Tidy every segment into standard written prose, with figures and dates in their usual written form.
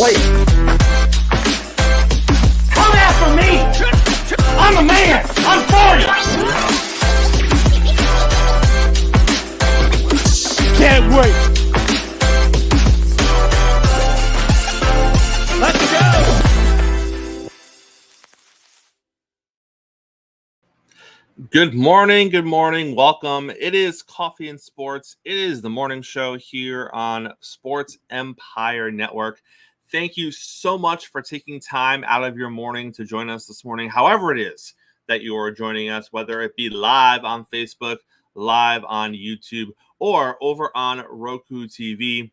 plate. Come after me! I'm a man! I'm 40! Can't wait! Let's go! Good morning. Welcome. It is Coffee and Sports. It is the morning show here on Sports Empire Network. Thank you so much for taking time out of your morning to join us this morning, however it is that you are joining us, whether it be live on Facebook, live on YouTube, or over on Roku TV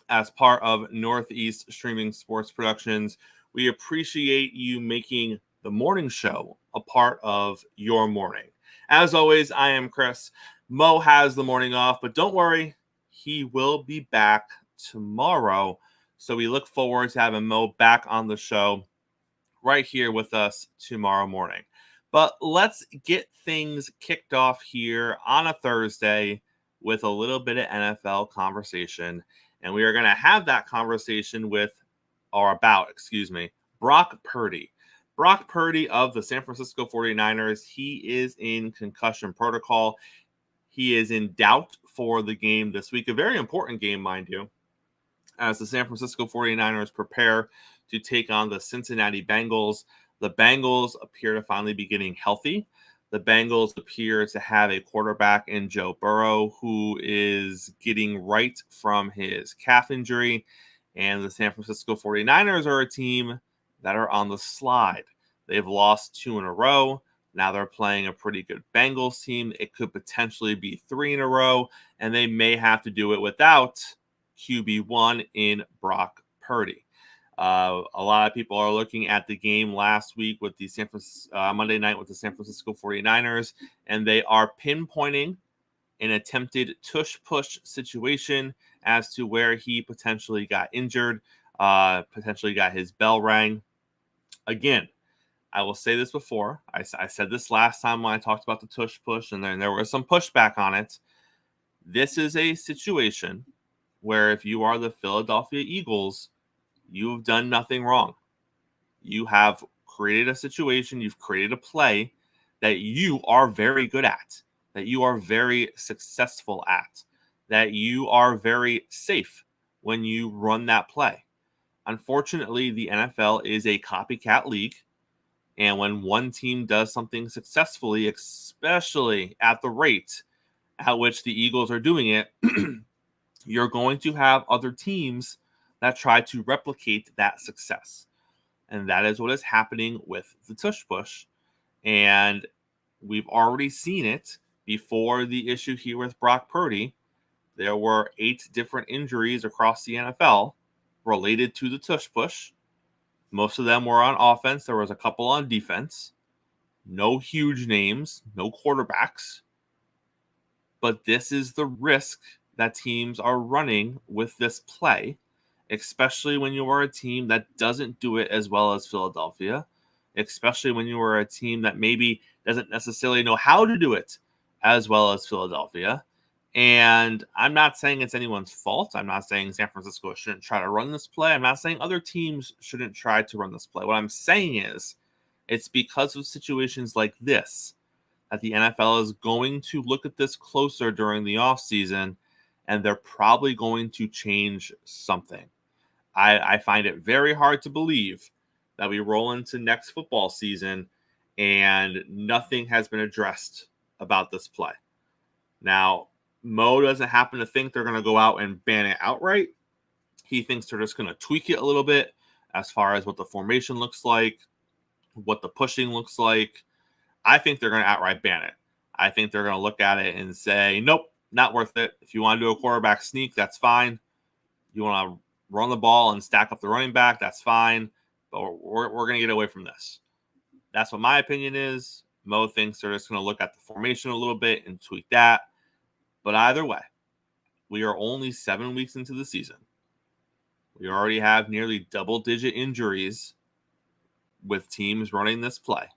as part of Northeast Streaming Sports Productions. We appreciate you making the morning show a part of your morning. As always, I am Chris. Mo has the morning off, but don't worry, he will be back tomorrow. So we look forward to having Mo back on the show right here with us tomorrow morning. But let's get things kicked off here on a Thursday with a little bit of NFL conversation. And we are going to have that conversation about Brock Purdy. Brock Purdy of the San Francisco 49ers, he is in concussion protocol. He is in doubt for the game this week, a very important game, mind you, as the San Francisco 49ers prepare to take on the Cincinnati Bengals. The Bengals appear to finally be getting healthy. The Bengals appear to have a quarterback in Joe Burrow who is getting right from his calf injury. And the San Francisco 49ers are a team that are on the slide. They've lost 2 in a row. Now they're playing a pretty good Bengals team. It could potentially be 3 in a row, and they may have to do it without QB1 in Brock Purdy. A lot of people are looking at the game last week with the Monday night with the San Francisco 49ers, and they are pinpointing an attempted tush-push situation as to where he potentially got injured, potentially got his bell rang. Again, I will say this before. I said this last time when I talked about the tush-push, and then there was some pushback on it. This is a situation where if you are the Philadelphia Eagles, you've done nothing wrong. You have created a situation, you've created a play that you are very good at, that you are very successful at, that you are very safe when you run that play. Unfortunately, the NFL is a copycat league, and when one team does something successfully, especially at the rate at which the Eagles are doing it, you're going to have other teams that try to replicate that success. And that is what is happening with the tush push. And we've already seen it before the issue here with Brock Purdy. There were 8 different injuries across the NFL related to the tush push. Most of them were on offense. There was a couple on defense. No huge names, no quarterbacks. But this is the risk that teams are running with this play, especially when you are a team that doesn't do it as well as Philadelphia, especially when you are a team that maybe doesn't necessarily know how to do it as well as Philadelphia. And I'm not saying it's anyone's fault. I'm not saying San Francisco shouldn't try to run this play. I'm not saying other teams shouldn't try to run this play. What I'm saying is it's because of situations like this that the NFL is going to look at this closer during the offseason, and they're probably going to change something. I find it very hard to believe that we roll into next football season and nothing has been addressed about this play. Now, Mo doesn't happen to think they're going to go out and ban it outright. He thinks they're just going to tweak it a little bit as far as what the formation looks like, what the pushing looks like. I think they're going to outright ban it. I think they're going to look at it and say, nope, not worth it. If you want to do a quarterback sneak, that's fine. You want to run the ball and stack up the running back, that's fine. But we're going to get away from this. That's what my opinion is. Mo thinks they're just going to look at the formation a little bit and tweak that. But either way, we are only 7 weeks into the season. We already have nearly double-digit injuries with teams running this play.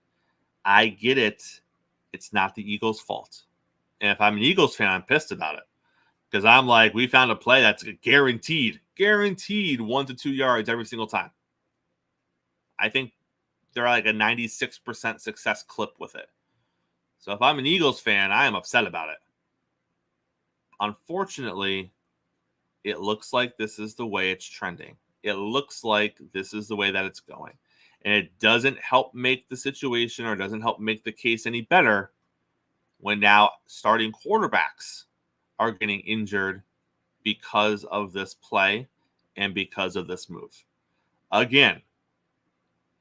I get it. It's not the Eagles' fault. And if I'm an Eagles fan, I'm pissed about it. Because I'm like, we found a play that's guaranteed guaranteed 1 to 2 yards every single time. I think they're like a 96% success clip with it. So if I'm an Eagles fan, I am upset about it. Unfortunately, it looks like this is the way it's trending. It looks like this is the way that it's going. And it doesn't help make the situation or doesn't help make the case any better when now starting quarterbacks are getting injured because of this play and because of this move. Again,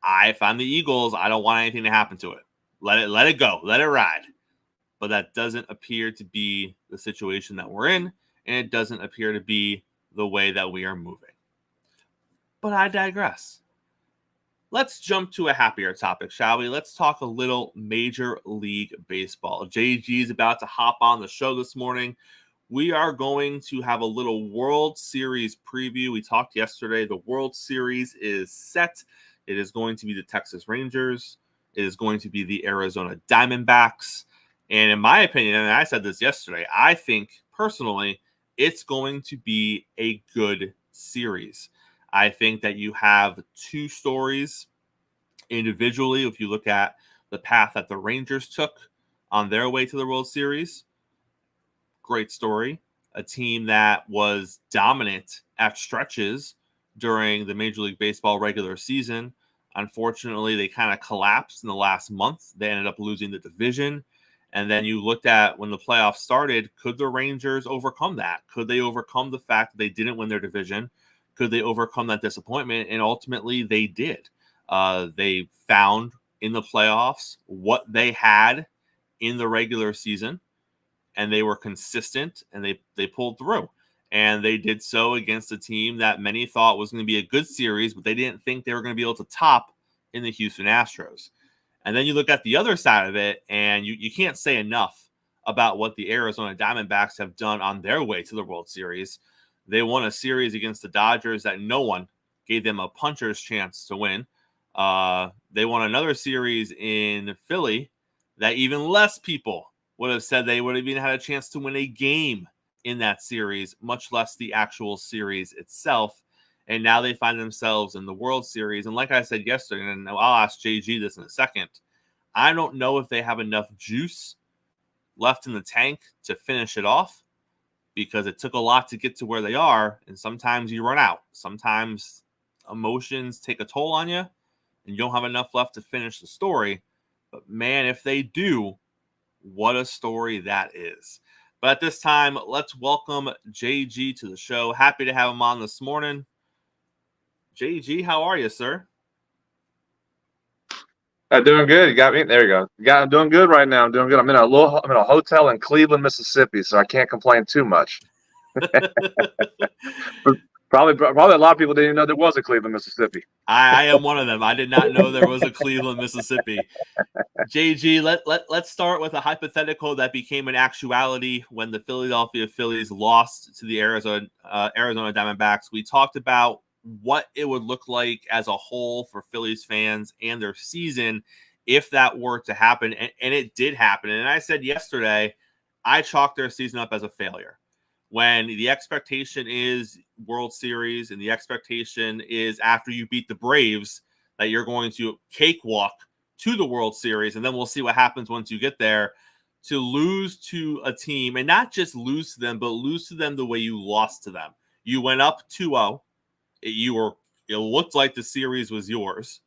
if I'm the Eagles, I don't want anything to happen to it. Let it go. Let it ride. But that doesn't appear to be the situation that we're in, and it doesn't appear to be the way that we are moving. But I digress. Let's jump to a happier topic, shall we? Let's talk a little Major League Baseball. JG is about to hop on the show this morning. We are going to have a little World Series preview. We talked yesterday. The World Series is set. It is going to be the Texas Rangers. It is going to be the Arizona Diamondbacks. And in my opinion, and I said this yesterday, I think personally it's going to be a good series. I think that you have two stories individually. If you look at the path that the Rangers took on their way to the World Series, great story. A team that was dominant at stretches during the Major League Baseball regular season. Unfortunately, they kind of collapsed in the last month. They ended up losing the division. And then you looked at when the playoffs started, could the Rangers overcome that? Could they overcome the fact that they didn't win their division? Could they overcome that disappointment? And ultimately, they did. They found in the playoffs what they had in the regular season, and they were consistent, and they pulled through. And they did so against a team that many thought was going to be a good series, but they didn't think they were going to be able to top in the Houston Astros. And then you look at the other side of it, and you can't say enough about what the Arizona Diamondbacks have done on their way to the World Series. They won a series against the Dodgers that no one gave them a puncher's chance to win. They won another series in Philly that even less people would have said they would have even had a chance to win a game in that series, much less the actual series itself. And now they find themselves in the World Series. And like I said yesterday, and I'll ask JG this in a second, I don't know if they have enough juice left in the tank to finish it off, because it took a lot to get to where they are. And sometimes you run out. Sometimes emotions take a toll on you, and you don't have enough left to finish the story. But man, if they do, what a story that is. But at this time, let's welcome JG to the show. Happy to have him on this morning. JG, how are you, sir? Doing good. You got me. There you go. I'm doing good right now. I'm doing good. I'm in a hotel in Cleveland, Mississippi, so I can't complain too much. Probably a lot of people didn't even know there was a Cleveland, Mississippi. I am one of them. I did not know there was a Cleveland, Mississippi. JG, let's start with a hypothetical that became an actuality when the Philadelphia Phillies lost to the Arizona Diamondbacks. We talked about what it would look like as a whole for Phillies fans and their season if that were to happen, and it did happen. And I said yesterday, I chalked their season up as a failure. When the expectation is World Series and the expectation is after you beat the Braves that you're going to cakewalk to the World Series, and then we'll see what happens once you get there, to lose to a team, and not just lose to them, but lose to them the way you lost to them. You went up 2-0. It looked like the series was yours.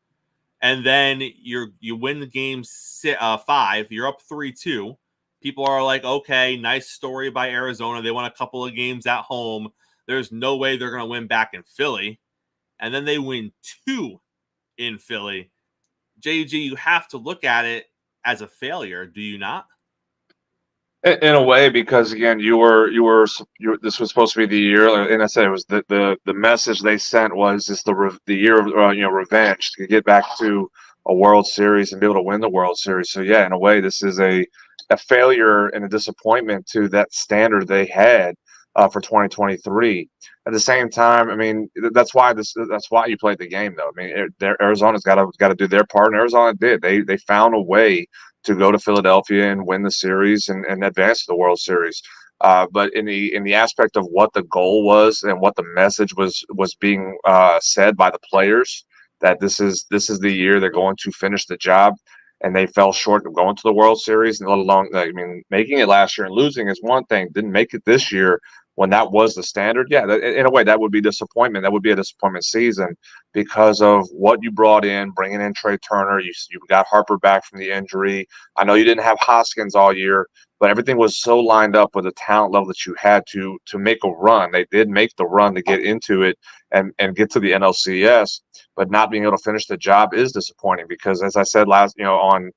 And then you win the game 5. You're up 3-2. People are like, okay, nice story by Arizona. They won a couple of games at home. There's no way they're going to win back in Philly. And then they win 2 in Philly. JG, you have to look at it as a failure, do you not? In a way, because again, this was supposed to be the year, and I said it was the message they sent was just the year of revenge, to get back to a World Series and be able to win the World Series. So yeah, in a way, this is a failure and a disappointment to that standard they had for 2023. At the same time, I mean, that's why you played the game, though. I mean, Arizona's got to do their part, and Arizona did. They found a way to go to Philadelphia and win the series and advance to the World Series. But in the aspect of what the goal was and what the message was being said by the players, that this is the year they're going to finish the job, and they fell short of going to the World Series, and let alone, I mean, making it last year and losing is one thing. Didn't make it this year when that was the standard. Yeah, in a way, that would be disappointment. That would be a disappointment season because of what you brought in, bringing in Trey Turner. You got Harper back from the injury. I know you didn't have Hoskins all year, but everything was so lined up with the talent level that you had to make a run. They did make the run to get into it and get to the NLCS, but not being able to finish the job is disappointing because, as I said on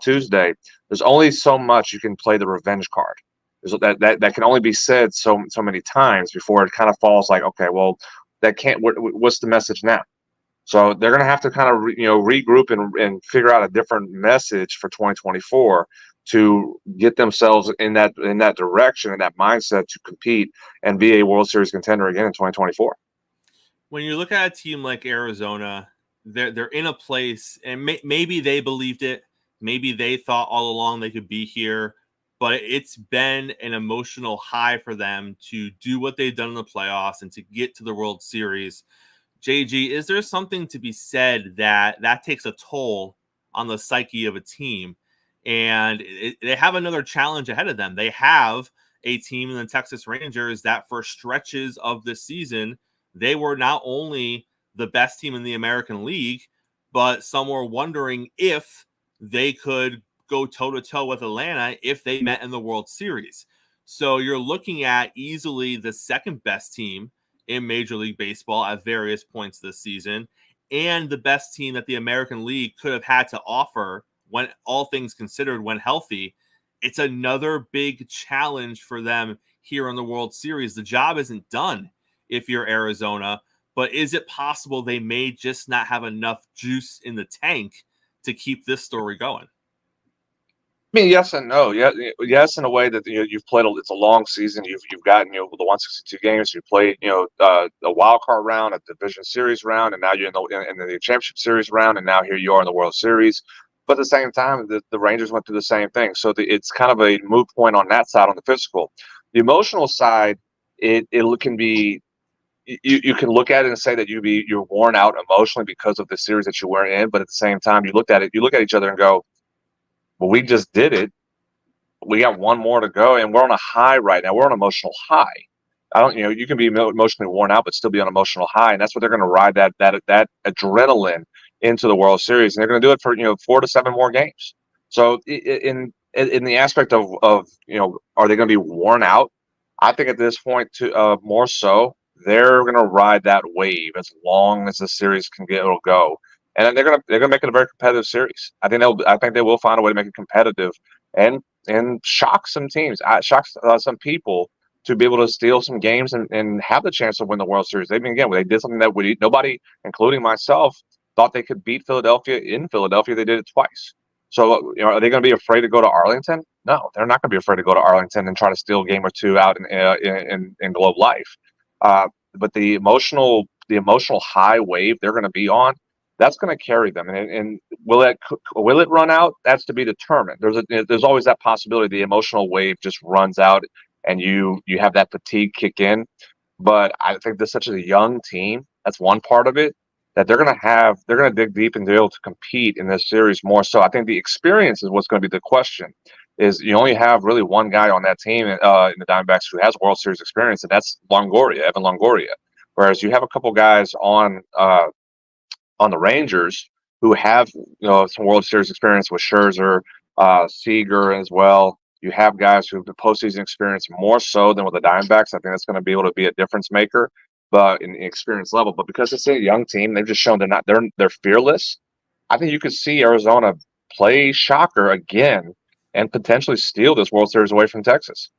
Tuesday, there's only so much you can play the revenge card. That can only be said so many times before it kind of falls like, okay, well, that can't. What's the message now? So they're going to have to kind of regroup and figure out a different message for 2024 to get themselves in that direction and that mindset to compete and be a World Series contender again in 2024. When you look at a team like Arizona, they're in a place, and maybe they believed it, maybe they thought all along they could be here, but it's been an emotional high for them to do what they've done in the playoffs and to get to the World Series. JG, is there something to be said that takes a toll on the psyche of a team? And they have another challenge ahead of them. They have a team in the Texas Rangers that for stretches of the season, they were not only the best team in the American League, but some were wondering if they could go toe-to-toe with Atlanta if they met in the World Series. So you're looking at easily the second best team in Major League Baseball at various points this season, and the best team that the American League could have had to offer when all things considered, when healthy. It's another big challenge for them here in the World Series. The job isn't done if you're Arizona, but is it possible they may just not have enough juice in the tank to keep this story going? I mean, yes and no. Yeah, yes, in a way that you've played. It's a long season. You've gotten the 162 games. You played a wild card round, a division series round, and now you're in the championship series round, and now here you are in the World Series. But at the same time, the Rangers went through the same thing. So it's kind of a moot point on that side, on the physical. The emotional side, it can be. You can look at it and say that you're worn out emotionally because of the series that you were in. But at the same time, you look at each other and go, well, we just did it. We got one more to go, and we're on a high right now. We're on an emotional high. You can be emotionally worn out, but still be on an emotional high, and that's what they're going to ride that adrenaline into the World Series, and they're going to do it for 4 to 7 more games. So in the aspect of are they going to be worn out? I think at this point, more so, they're going to ride that wave as long as the series it'll go, and they're going to make it a very competitive series. I think they will find a way to make it competitive and shock some teams, shock some people to be able to steal some games and have the chance to win the World Series. They did something that nobody, including myself, thought they could beat Philadelphia in Philadelphia. They did it twice. So, are they going to be afraid to go to Arlington? No, they're not going to be afraid to go to Arlington and try to steal a game or two out in Globe Life. But the emotional high wave they're going to be on, that's going to carry them. And will it run out? That's to be determined. There's always that possibility the emotional wave just runs out and you have that fatigue kick in. But I think there's such a young team. That's one part of it, that they're going to dig deep and be able to compete in this series more so. I think the experience is what's going to be the question. Is you only have really one guy on that team in the Diamondbacks who has World Series experience, and that's Evan Longoria. Whereas you have a couple guys on the Rangers who have some World Series experience with Scherzer, Seager as well. You have guys who have the postseason experience more so than with the Diamondbacks. I think that's going to be able to be a difference maker, but in the experience level. But because it's a young team, they've just shown they're fearless. I think you could see Arizona play shocker again and potentially steal this World Series away from Texas.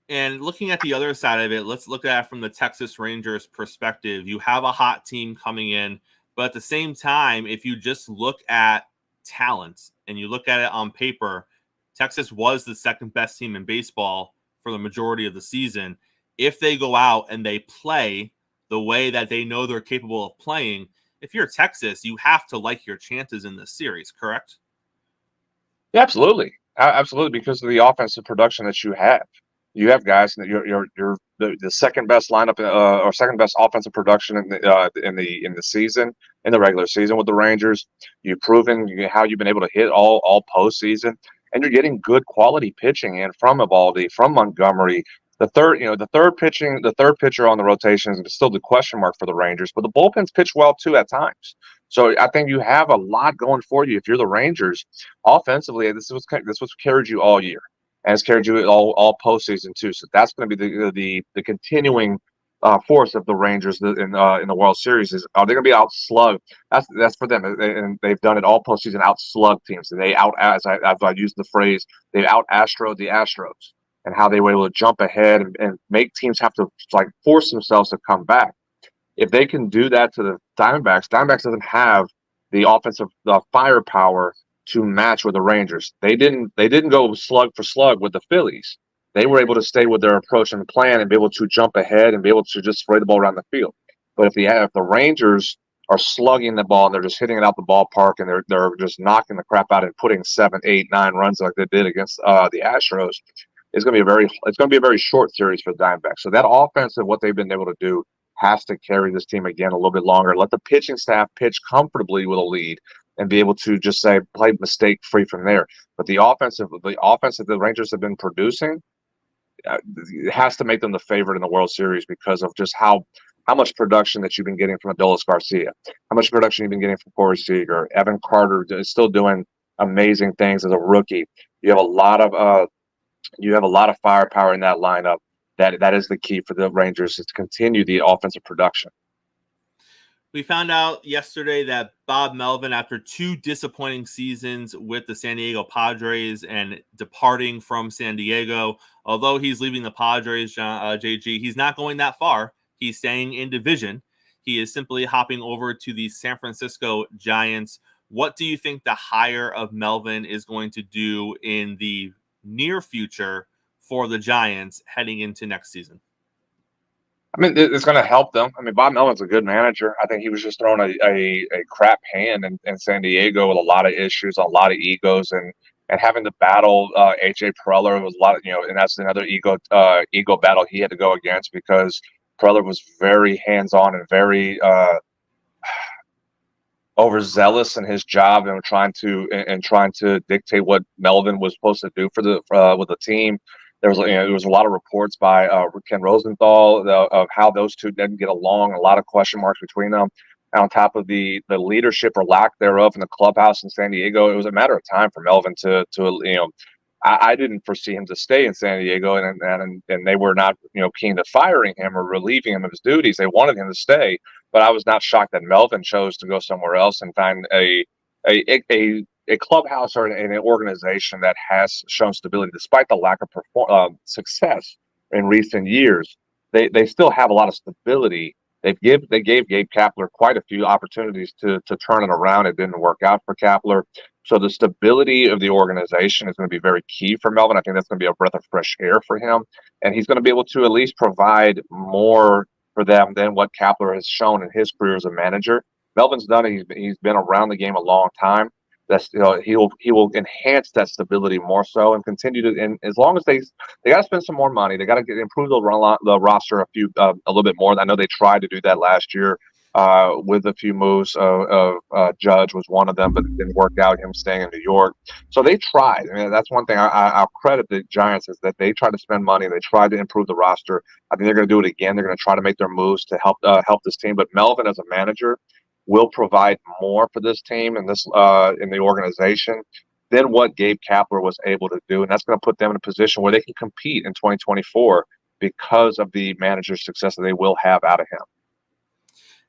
And looking at the other side of it, let's look at it from the Texas Rangers perspective. You have a hot team coming in, but at the same time, if you just look at talent and you look at it on paper, Texas was the second best team in baseball for the majority of the season. If they go out and they play the way that they know they're capable of playing, if you're Texas, you have to like your chances in this series, correct? Yeah, absolutely. Absolutely, because of the offensive production that you have. You have guys that you're the second best lineup or second best offensive production in the season, in the regular season with the Rangers. You've proven how you've been able to hit all postseason, and you're getting good quality pitching in from Evaldi, from Montgomery. The third pitcher on the rotation is still the question mark for the Rangers, but the bullpens pitch well too at times. So I think you have a lot going for you if you're the Rangers offensively. This was carried you all year, and it's carried you all postseason too. So that's going to be the continuing force of the Rangers in the World Series. Is are they going to be outslugged? That's for them, and they've done it all postseason. Outslug teams, and as I used the phrase, they've out Astroed the Astros, and how they were able to jump ahead and make teams have to like force themselves to come back. If they can do that to the Diamondbacks doesn't have the offensive firepower to match with the Rangers. They didn't go slug for slug with the Phillies. They were able to stay with their approach and plan and be able to jump ahead and be able to just spray the ball around the field. But if the Rangers are slugging the ball and they're just hitting it out the ballpark and they're just knocking the crap out and putting 7, 8, 9 runs like they did against the Astros, it's going to be a very short series for the Diamondbacks. So that offense and what they've been able to do has to carry this team again a little bit longer. Let the pitching staff pitch comfortably with a lead and be able to just play mistake free from there. But the offense that the Rangers have been producing, it has to make them the favorite in the World Series because of just how much production that you've been getting from Adolis Garcia, how much production you've been getting from Corey Seager. Evan Carter is still doing amazing things as a rookie. You have a lot of firepower in that lineup. That is the key for the Rangers, is to continue the offensive production. We found out yesterday that Bob Melvin, after 2 disappointing seasons with the San Diego Padres and departing from San Diego, although he's leaving the Padres, JG, he's not going that far. He's staying in division. He is simply hopping over to the San Francisco Giants. What do you think the hire of Melvin is going to do in the near future for the Giants heading into next season? I mean, it's going to help them. I mean, Bob Melvin's a good manager. I think he was just throwing a crap hand in San Diego with a lot of issues, a lot of egos, and having to battle AJ Preller was a lot of, and that's another ego battle he had to go against because Preller was very hands-on and very overzealous in his job and trying to dictate what Melvin was supposed to do with the team. There was a lot of reports by Ken Rosenthal of how those two didn't get along. A lot of question marks between them. And on top of the leadership or lack thereof in the clubhouse in San Diego, it was a matter of time for Melvin to I didn't foresee him to stay in San Diego, and they were not keen to firing him or relieving him of his duties. They wanted him to stay, but I was not shocked that Melvin chose to go somewhere else and find a clubhouse or an organization that has shown stability despite the lack of success in recent years. They still have a lot of stability. They gave Gabe Kapler quite a few opportunities to turn it around. It didn't work out for Kapler. So the stability of the organization is going to be very key for Melvin. I think that's going to be a breath of fresh air for him. And he's going to be able to at least provide more for them than what Kapler has shown in his career as a manager. Melvin's done it. He's been around the game a long time. That's he will enhance that stability more so and continue to. And as long as they got to spend some more money, they got to improve the roster a little bit more. I know they tried to do that last year with a few moves. Judge was one of them, but it didn't work out. Him staying in New York, so they tried. I mean, that's one thing I'll credit the Giants is that they tried to spend money. They tried to improve the roster. I think they're going to do it again. They're going to try to make their moves to help this team. But Melvin, as a manager, will provide more for this team and this in the organization than what Gabe Kapler was able to do, and that's going to put them in a position where they can compete in 2024 because of the manager's success that they will have out of him.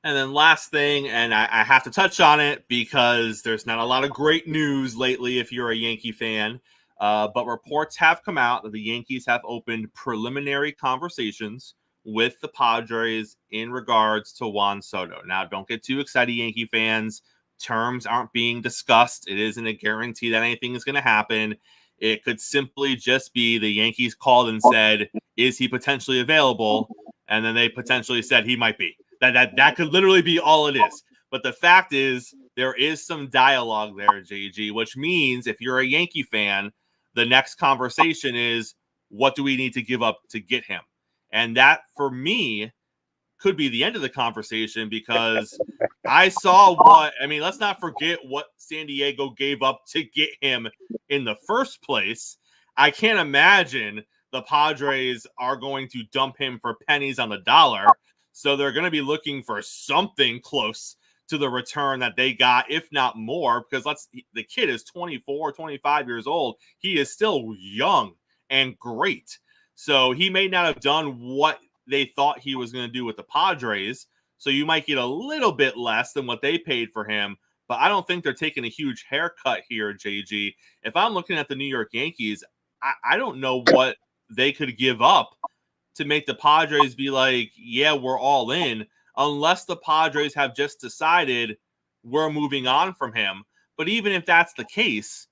And then last thing, and I have to touch on it because there's not a lot of great news lately if you're a Yankee fan, but reports have come out that the Yankees have opened preliminary conversations with the Padres in regards to Juan Soto. Now, don't get too excited, Yankee fans. Terms aren't being discussed. It isn't a guarantee that anything is going to happen. It could simply just be the Yankees called and said, is he potentially available? And then they potentially said he might be. That could literally be all it is. But the fact is, there is some dialogue there, JG, which means if you're a Yankee fan, the next conversation is, what do we need to give up to get him? And that, for me, could be the end of the conversation, because I saw let's not forget what San Diego gave up to get him in the first place. I can't imagine the Padres are going to dump him for pennies on the dollar. So they're going to be looking for something close to the return that they got, if not more, because the kid is 24, 25 years old. He is still young and great. So he may not have done what they thought he was going to do with the Padres. So you might get a little bit less than what they paid for him. But I don't think they're taking a huge haircut here, JG. If I'm looking at the New York Yankees, I don't know what they could give up to make the Padres be like, yeah, we're all in, unless the Padres have just decided we're moving on from him. But even if that's the case,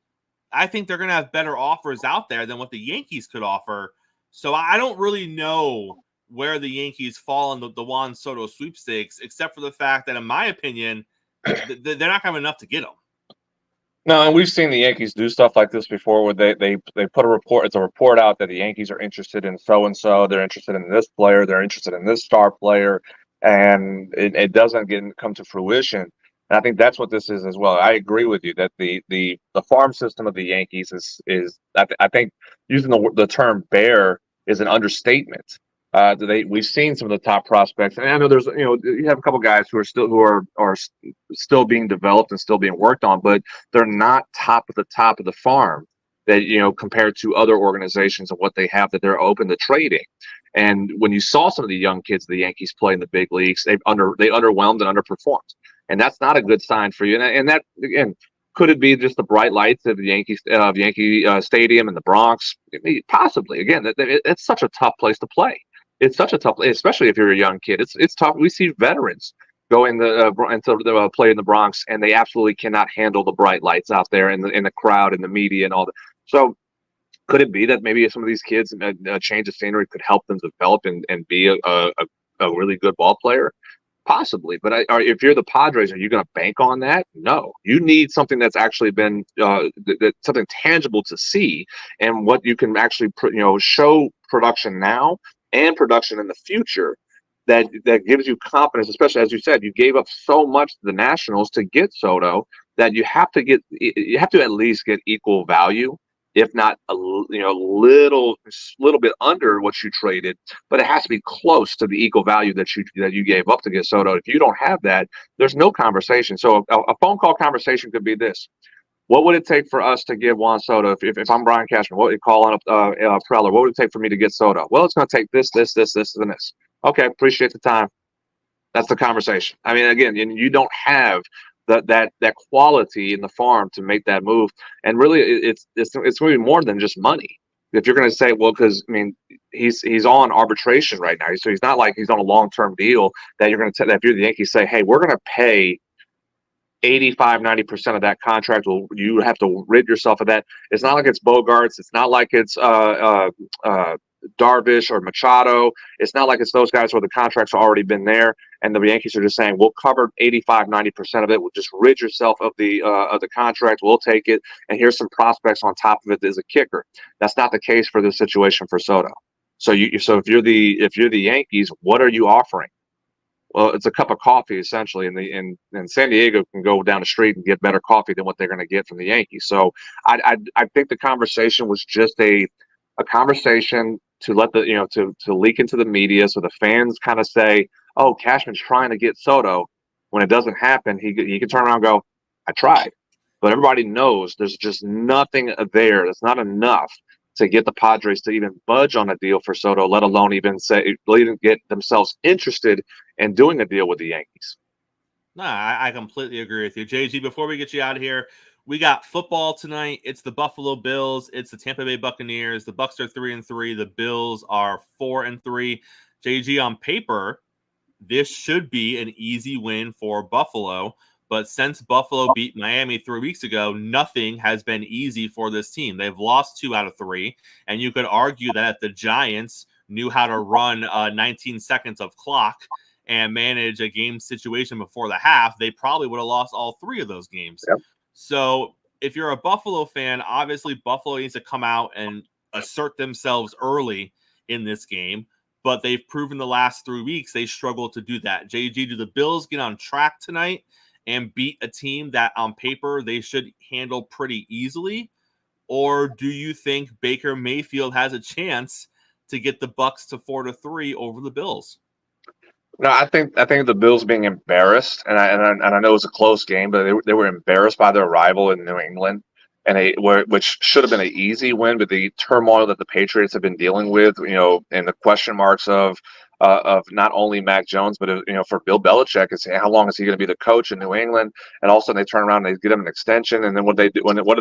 I think they're going to have better offers out there than what the Yankees could offer. So I don't really know where the Yankees fall in the Juan Soto sweepstakes, except for the fact that, in my opinion, they're not going to have enough to get him. No, and we've seen the Yankees do stuff like this before, where they put a report. It's a report out that the Yankees are interested in so and so. They're interested in this player. They're interested in this star player, and it doesn't come to fruition. And I think that's what this is as well. I agree with you that the farm system of the Yankees is I think using the term bare is an understatement. We've seen some of the top prospects, and I know there's you have a couple guys who are still being developed and still being worked on, but they're not top of the farm that compared to other organizations and what they have that they're open to trading. And when you saw some of the young kids the Yankees play in the big leagues, they underwhelmed and underperformed, and that's not a good sign for you. And that, again, could it be just the bright lights of the Yankee Stadium in the Bronx? Possibly. Again, it's such a tough place to play. It's such a tough, especially if you're a young kid. It's tough. We see veterans go into the play in the Bronx, and they absolutely cannot handle the bright lights out there in the crowd and the media and all that. So, could it be that maybe some of these kids, a change of scenery could help them develop and be a really good ball player? Possibly. But if you're the Padres, are you going to bank on that? No. You need something that's actually been something tangible to see, and what you can actually show production now and production in the future that gives you confidence, especially as you said, you gave up so much to the Nationals to get Soto that you have to at least get equal value, if not a little bit under what you traded, but it has to be close to the equal value that you gave up to get Soto. If you don't have that, there's no conversation. So a phone call conversation could be this: what would it take for us to give Juan Soto? If I'm Brian Cashman, what would you call on Preller? What would it take for me to get Soto? Well, it's going to take this, and this. Okay, appreciate the time. That's the conversation. I mean, again, you don't have that quality in the farm to make that move. And really, it's going to be more than just money. If you're going to say, well, because he's on arbitration right now, so he's not like he's on a long-term deal that you're going to that if you're the Yankees, say, hey, we're going to pay 85-90% of that contract. Well, you have to rid yourself of that. It's not like it's Bogarts. It's not like it's Darvish or Machado. It's not like it's those guys where the contracts have already been there, and the Yankees are just saying, we'll cover 85-90% of it. We'll just rid yourself of the contract. We'll take it, and here's some prospects on top of it as a kicker. That's not the case for this situation for Soto. So if you're the Yankees, what are you offering? Well, it's a cup of coffee essentially, and San Diego can go down the street and get better coffee than what they're going to get from the Yankees. So I think the conversation was just a conversation to let to leak into the media, so the fans kind of say, oh, Cashman's trying to get Soto. When it doesn't happen, he can turn around and go, I tried. But everybody knows there's just nothing there. That's not enough to get the Padres to even budge on a deal for Soto, let alone even get themselves interested in doing a deal with the Yankees. No, I completely agree with you. JG, before we get you out of here, we got football tonight. It's the Buffalo Bills. It's the Tampa Bay Buccaneers. The Bucs are 3-3. The Bills are 4-3. JG, on paper, this should be an easy win for Buffalo. But since Buffalo beat Miami 3 weeks ago, nothing has been easy for this team. They've lost 2 out of 3. And you could argue that if the Giants knew how to run 19 seconds of clock and manage a game situation before the half, they probably would have lost all 3 of those games. Yep. So if you're a Buffalo fan, obviously Buffalo needs to come out and assert themselves early in this game, but they've proven the last 3 weeks they struggle to do that. JG, do the Bills get on track tonight and beat a team that on paper they should handle pretty easily? Or do you think Baker Mayfield has a chance to get the Bucs to 4-3 over the Bills? No, I think the Bills being embarrassed, and I know it was a close game, but they were embarrassed by their rival in New England, which should have been an easy win, but the turmoil that the Patriots have been dealing with, and the question marks of not only Mac Jones, but for Bill Belichick, is how long is he going to be the coach in New England? And all of a sudden they turn around and they get him an extension, and then what do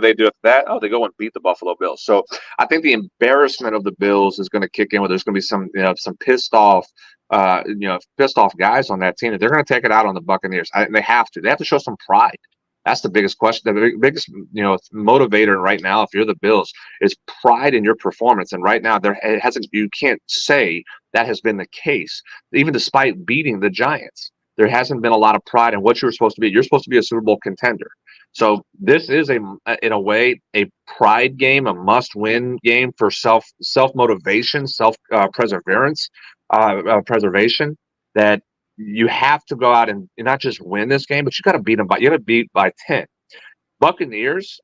they do after that? Oh, they go and beat the Buffalo Bills. So I think the embarrassment of the Bills is going to kick in, where there's going to be some pissed off guys on that team, and they're going to take it out on the Buccaneers. They have to show some pride. That's the biggest question. The biggest, motivator right now, if you're the Bills, is pride in your performance. And right now, you can't say that has been the case, even despite beating the Giants. There hasn't been a lot of pride in what you're supposed to be. You're supposed to be a Super Bowl contender. So this is in a way, a pride game, a must-win game for self-motivation, self-perseverance, preservation, that you have to go out and not just win this game, but you got to beat them by 10. Buccaneers,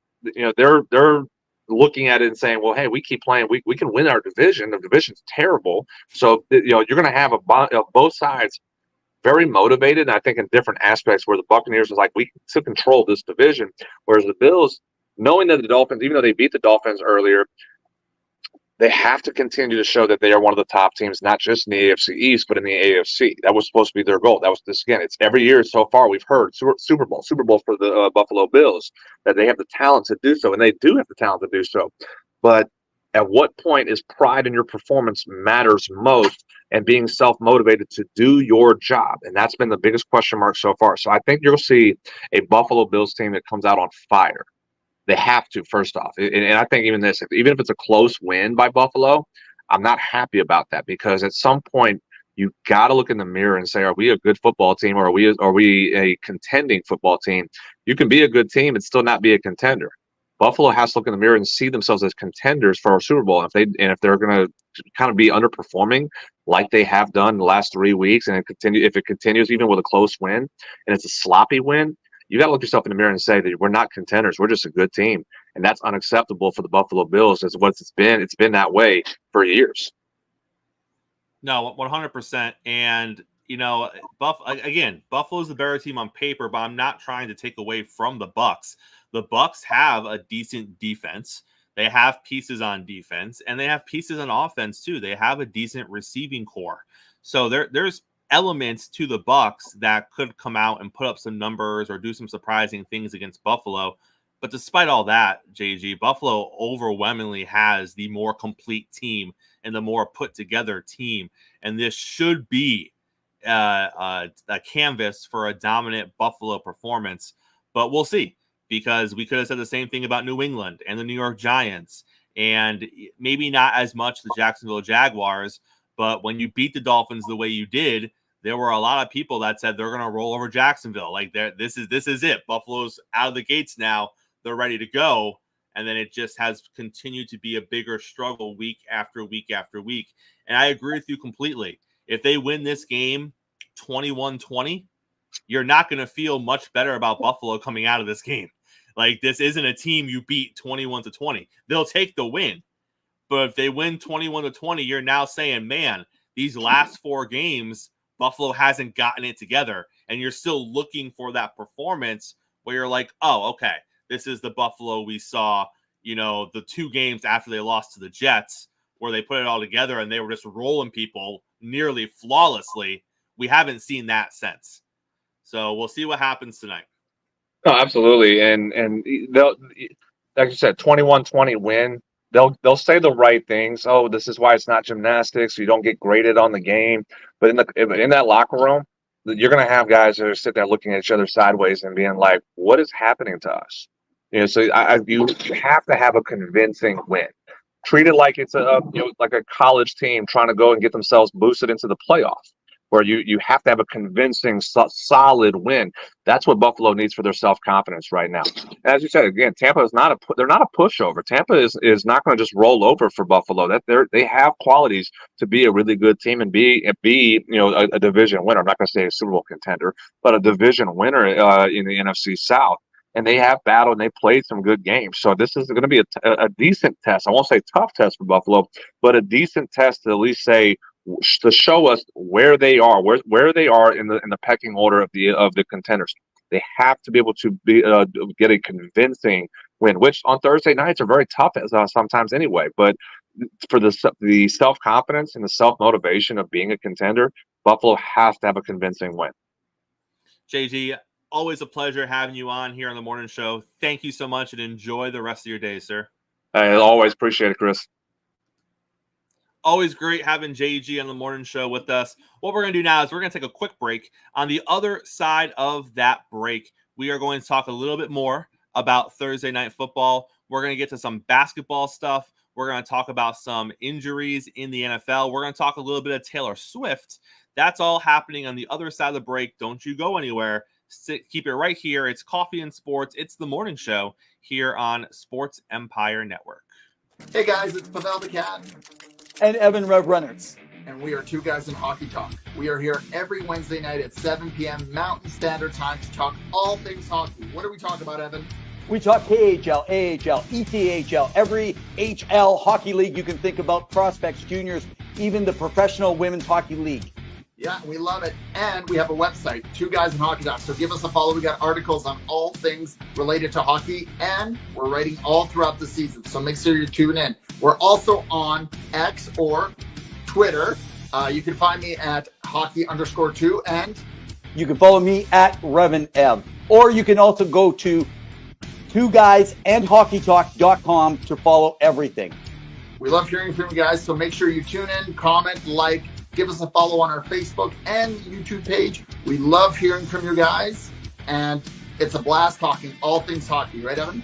they're looking at it and saying, well, hey, we keep playing, we can win our division. The division's terrible, so you're going to have both sides very motivated, and I think in different aspects, where the Buccaneers is like, we can control this division, whereas the Bills, knowing that the Dolphins, even though they beat the Dolphins earlier, they have to continue to show that they are one of the top teams, not just in the AFC East, but in the AFC. That was supposed to be their goal. That was this again. It's every year so far we've heard Super Bowl for the Buffalo Bills, that they have the talent to do so, and they do have the talent to do so. But at what point is pride in your performance matters most, and being self-motivated to do your job? And that's been the biggest question mark so far. So I think you'll see a Buffalo Bills team that comes out on fire. They have to, first off. And I think even if it's a close win by Buffalo, I'm not happy about that, because at some point you got to look in the mirror and say, are we a good football team, or are we a contending football team? You can be a good team and still not be a contender. Buffalo has to look in the mirror and see themselves as contenders for a Super Bowl. If they're going to kind of be underperforming like they have done the last 3 weeks, and if it continues even with a close win and it's a sloppy win, you got to look yourself in the mirror and say that we're not contenders. We're just a good team. And that's unacceptable for the Buffalo Bills, as what it's been. It's been that way for years. No, 100%. And, Buffalo's the better team on paper, but I'm not trying to take away from the Bucs. The Bucs have a decent defense. They have pieces on defense, and they have pieces on offense too. They have a decent receiving core. So there's elements to the Bucs that could come out and put up some numbers or do some surprising things against Buffalo. But despite all that, JG, Buffalo overwhelmingly has the more complete team and the more put together team. And this should be a canvas for a dominant Buffalo performance. But we'll see, because we could have said the same thing about New England and the New York Giants, and maybe not as much the Jacksonville Jaguars. But when you beat the Dolphins the way you did, there were a lot of people that said they're going to roll over Jacksonville. Like, this is it. Buffalo's out of the gates now. They're ready to go. And then it just has continued to be a bigger struggle week after week after week. And I agree with you completely. If they win this game 21-20, you're not going to feel much better about Buffalo coming out of this game. Like, this isn't a team you beat 21-20. They'll take the win. But if they win 21-20, you're now saying, man, these last 4 games, Buffalo hasn't gotten it together. And you're still looking for that performance where you're like, oh, okay, this is the Buffalo we saw, the 2 games after they lost to the Jets, where they put it all together and they were just rolling people nearly flawlessly. We haven't seen that since. So we'll see what happens tonight. Oh, absolutely. And they'll, like you said, 21-20 win. They'll say the right things. Oh, this is why it's not gymnastics. You don't get graded on the game. But in that locker room, you're going to have guys that are sitting there looking at each other sideways and being like, what is happening to us? So you have to have a convincing win. Treat it like it's like a college team trying to go and get themselves boosted into the playoffs. where you have to have a convincing, solid win. That's what Buffalo needs for their self-confidence right now. As you said, again, Tampa is not they're not a pushover. Tampa is not going to just roll over for Buffalo. That they have qualities to be a really good team and be a division winner. I'm not going to say a Super Bowl contender, but a division winner in the NFC South. And they have battled and they played some good games. So this is going to be a decent test. I won't say tough test for Buffalo, but a decent test to at least say, to show us where they are, where they are in the pecking order of the contenders. They have to be able to get a convincing win, which on Thursday nights are very tough sometimes anyway. But for the self confidence and the self motivation of being a contender, Buffalo has to have a convincing win. JG, always a pleasure having you on here on the morning show. Thank you so much and enjoy the rest of your day, sir. I always appreciate it, Chris. Always great having JG on the morning show with us. What we're going to do now is we're going to take a quick break. On the other side of that break, we are going to talk a little bit more about Thursday Night Football. We're going to get to some basketball stuff. We're going to talk about some injuries in the NFL. We're going to talk a little bit of Taylor Swift. That's all happening on the other side of the break. Don't you go anywhere. Keep it right here. It's Coffee and Sports. It's the morning show here on Sports Empire Network. Hey guys, it's Pavel the Cat. And Evan Rev Reynolds. And we are Two Guys in Hockey Talk. We are here every Wednesday night at 7 p.m. Mountain Standard Time to talk all things hockey. What are we talking about, Evan? We talk KHL, AHL, ECHL, every HL hockey league you can think about, prospects, juniors, even the professional women's hockey league. Yeah, we love it. And we have a website, Two Guys in Hockey Talk. So give us a follow. We got articles on all things related to hockey, and we're writing all throughout the season. So make sure you tune in. We're also on X or Twitter. You can find me at hockey_2, and you can follow me at RevanEv. Or you can also go to twoguysandhockeytalk.com to follow everything. We love hearing from you guys, so make sure you tune in, comment, like, give us a follow on our Facebook and YouTube page. We love hearing from you guys, and it's a blast talking all things hockey. Right, Evan?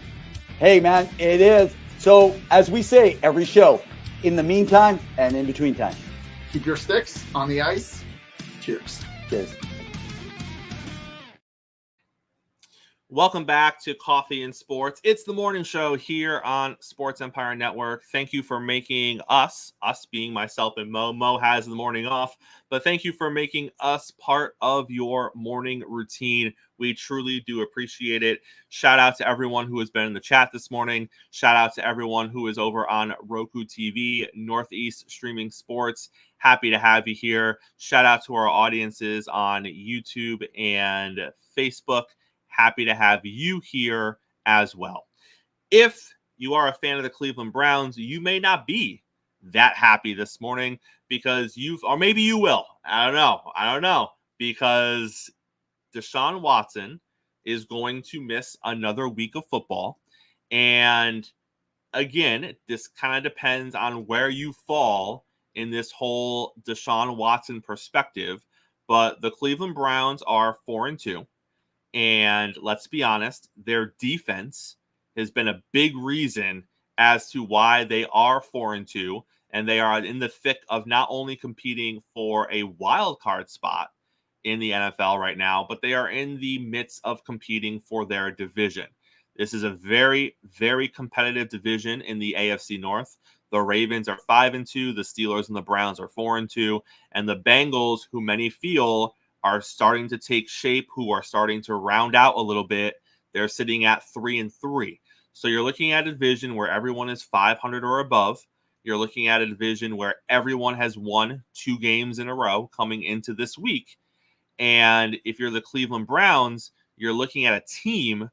Hey, man, it is. So, as we say every show, in the meantime and in between time, keep your sticks on the ice. Cheers. Cheers. Welcome back to Coffee and Sports. It's the morning show here on Sports Empire Network. Thank you for making us being myself and Mo. Mo has the morning off, but thank you for making us part of your morning routine. We truly do appreciate it. Shout out to everyone who has been in the chat this morning. Shout out to everyone who is over on Roku TV, Northeast Streaming Sports. Happy to have you here. Shout out to our audiences on YouTube and Facebook. Happy to have you here as well. If you are a fan of the Cleveland Browns, you may not be that happy this morning because or maybe you will. I don't know. Because Deshaun Watson is going to miss another week of football. And again, this kind of depends on where you fall in this whole Deshaun Watson perspective. But the Cleveland Browns are 4-2. And let's be honest, their defense has been a big reason as to why they are 4-2. And they are in the thick of not only competing for a wild card spot in the NFL right now, but they are in the midst of competing for their division. This is a very, very competitive division in the AFC North. The Ravens are 5-2. The Steelers and the Browns are 4-2. And the Bengals, who many feel are starting to take shape, who are starting to round out a little bit, they're sitting at 3-3. So you're looking at a division where everyone is 500 or above. You're looking at a division where everyone has won 2 games in a row coming into this week. And if you're the Cleveland Browns, you're looking at a team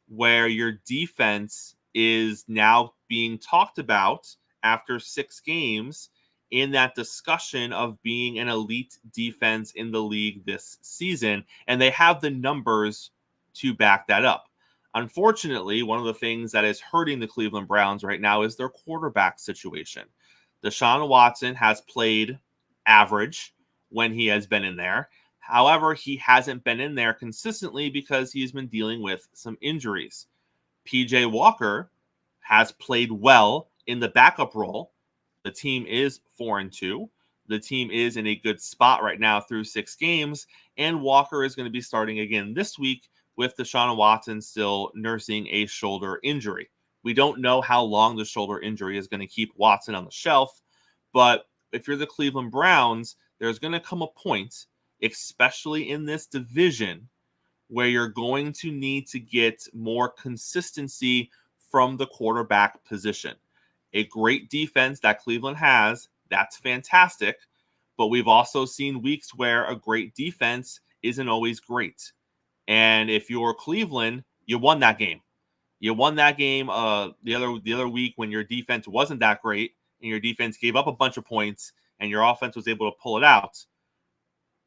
where your defense is now being talked about after 6 games in that discussion of being an elite defense in the league this season. And they have the numbers to back that up. Unfortunately, one of the things that is hurting the Cleveland Browns right now is their quarterback situation. Deshaun Watson has played average when he has been in there. However, he hasn't been in there consistently because he's been dealing with some injuries. PJ Walker has played well in the backup role. The team is 4-2. The team is in a good spot right now through 6 games, and Walker is going to be starting again this week with Deshaun Watson still nursing a shoulder injury. We don't know how long the shoulder injury is going to keep Watson on the shelf, but if you're the Cleveland Browns, there's going to come a point, especially in this division, where you're going to need to get more consistency from the quarterback position. A great defense that Cleveland has, that's fantastic, but we've also seen weeks where a great defense isn't always great. And if you're Cleveland, you won that game. You won that game the other week when your defense wasn't that great and your defense gave up a bunch of points and your offense was able to pull it out.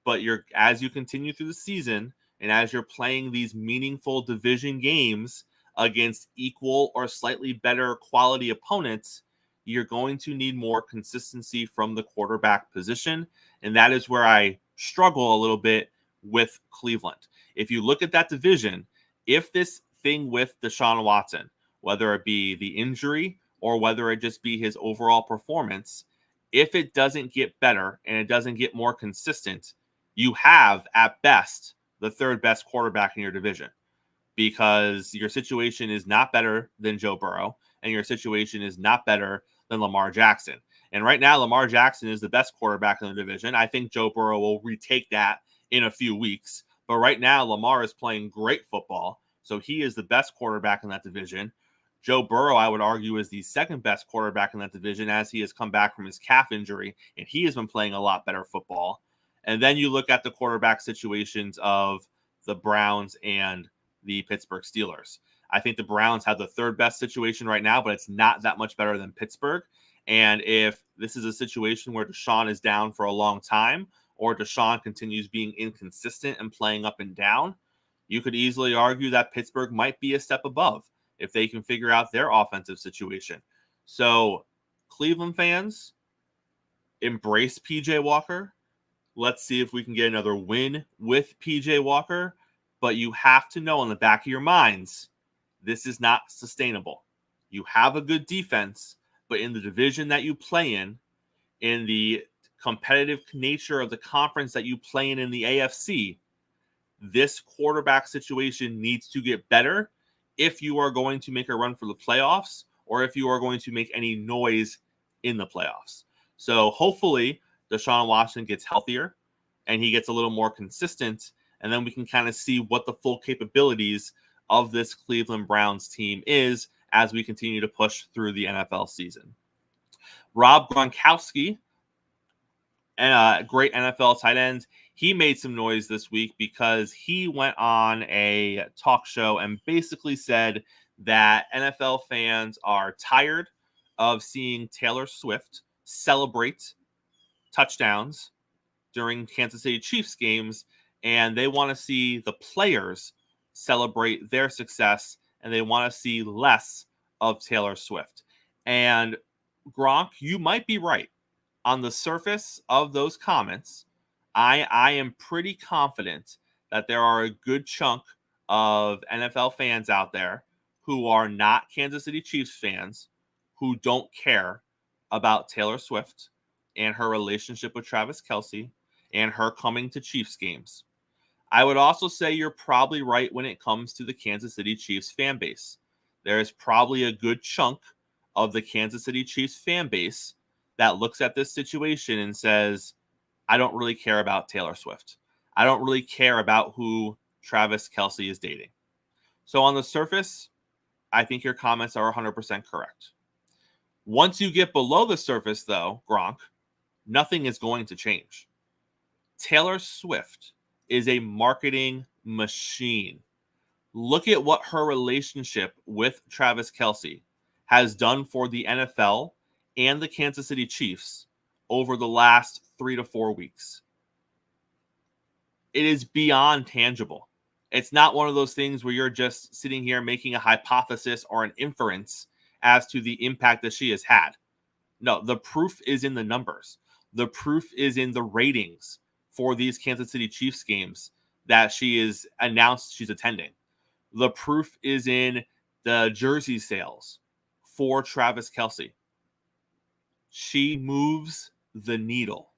But as you continue through the season and as you're playing these meaningful division games against equal or slightly better quality opponents, you're going to need more consistency from the quarterback position. And that is where I struggle a little bit with Cleveland. If you look at that division, if this thing with Deshaun Watson, whether it be the injury or whether it just be his overall performance, if it doesn't get better and it doesn't get more consistent, you have at best the third best quarterback in your division, because your situation is not better than Joe Burrow and your situation is not better than Lamar Jackson. And right now, Lamar Jackson is the best quarterback in the division. I think Joe Burrow will retake that in a few weeks. But right now, Lamar is playing great football, so he is the best quarterback in that division. Joe Burrow, I would argue, is the second best quarterback in that division as he has come back from his calf injury, and he has been playing a lot better football. And then you look at the quarterback situations of the Browns and the Pittsburgh Steelers. I think the Browns have the third best situation right now, but it's not that much better than Pittsburgh. And if this is a situation where Deshaun is down for a long time, or Deshaun continues being inconsistent and playing up and down, you could easily argue that Pittsburgh might be a step above if they can figure out their offensive situation. So, Cleveland fans, embrace PJ Walker. Let's see if we can get another win with PJ Walker. But you have to know in the back of your minds, this is not sustainable. You have a good defense, but in the division that you play in the competitive nature of the conference that you play in the AFC, this quarterback situation needs to get better if you are going to make a run for the playoffs or if you are going to make any noise in the playoffs. So hopefully Deshaun Watson gets healthier and he gets a little more consistent, and then we can kind of see what the full capabilities of this Cleveland Browns team is as we continue to push through the NFL season. Rob Gronkowski, and a great NFL tight end, he made some noise this week because he went on a talk show and basically said that NFL fans are tired of seeing Taylor Swift celebrate touchdowns during Kansas City Chiefs games, and they want to see the players celebrate their success, and they want to see less of Taylor Swift. And Gronk, you might be right. On the surface of those comments, I am pretty confident that there are a good chunk of NFL fans out there who are not Kansas City Chiefs fans, who don't care about Taylor Swift and her relationship with Travis Kelce and her coming to Chiefs games. I would also say you're probably right when it comes to the Kansas City Chiefs fan base. There is probably a good chunk of the Kansas City Chiefs fan base that looks at this situation and says, I don't really care about Taylor Swift. I don't really care about who Travis Kelce is dating. So on the surface, I think your comments are 100% correct. Once you get below the surface, though, Gronk, nothing is going to change. Taylor Swift is a marketing machine. Look at what her relationship with Travis Kelce has done for the NFL and the Kansas City Chiefs over the last 3 to 4 weeks. It is beyond tangible. It's not one of those things where you're just sitting here making a hypothesis or an inference as to the impact that she has had. No, the proof is in the numbers. The proof is in the ratings for these Kansas City Chiefs games that she is announced she's attending. The proof is in the jersey sales for Travis Kelce. She moves the needle.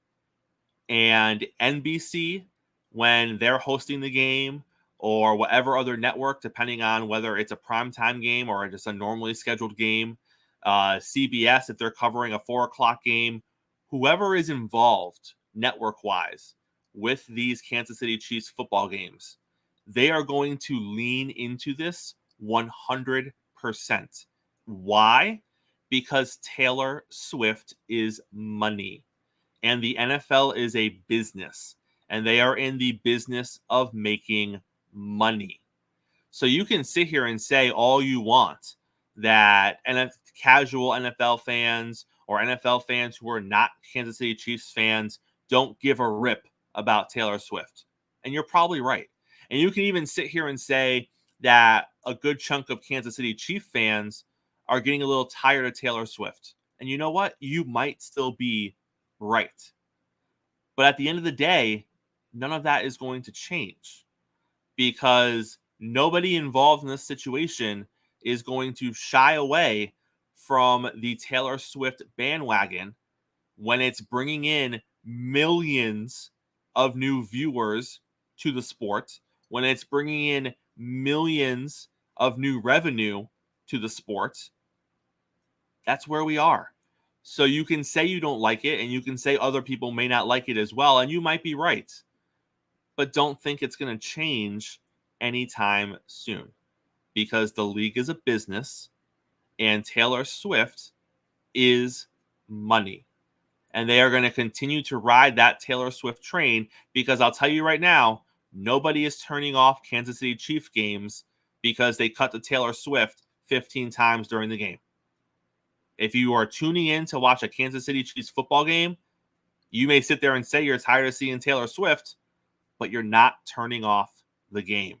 And NBC, when they're hosting the game, or whatever other network, depending on whether it's a primetime game or just a normally scheduled game, CBS, if they're covering a 4 o'clock game, whoever is involved network-wise with these Kansas City Chiefs football games, they are going to lean into this 100%. Why? Because Taylor Swift is money, and the NFL is a business, and they are in the business of making money. So you can sit here and say all you want that casual NFL fans or NFL fans who are not Kansas City Chiefs fans don't give a rip about Taylor Swift. And you're probably right. And you can even sit here and say that a good chunk of Kansas City Chief fans are getting a little tired of Taylor Swift. And you know what? You might still be right. But at the end of the day, none of that is going to change, because nobody involved in this situation is going to shy away from the Taylor Swift bandwagon when it's bringing in millions of new viewers to the sport, when it's bringing in millions of new revenue to the sport. That's where we are. So you can say you don't like it, and you can say other people may not like it as well, and you might be right. But don't think it's going to change anytime soon, because the league is a business and Taylor Swift is money. And they are going to continue to ride that Taylor Swift train, because I'll tell you right now, nobody is turning off Kansas City Chiefs games because they cut to Taylor Swift 15 times during the game. If you are tuning in to watch a Kansas City Chiefs football game, you may sit there and say you're tired of seeing Taylor Swift, but you're not turning off the game.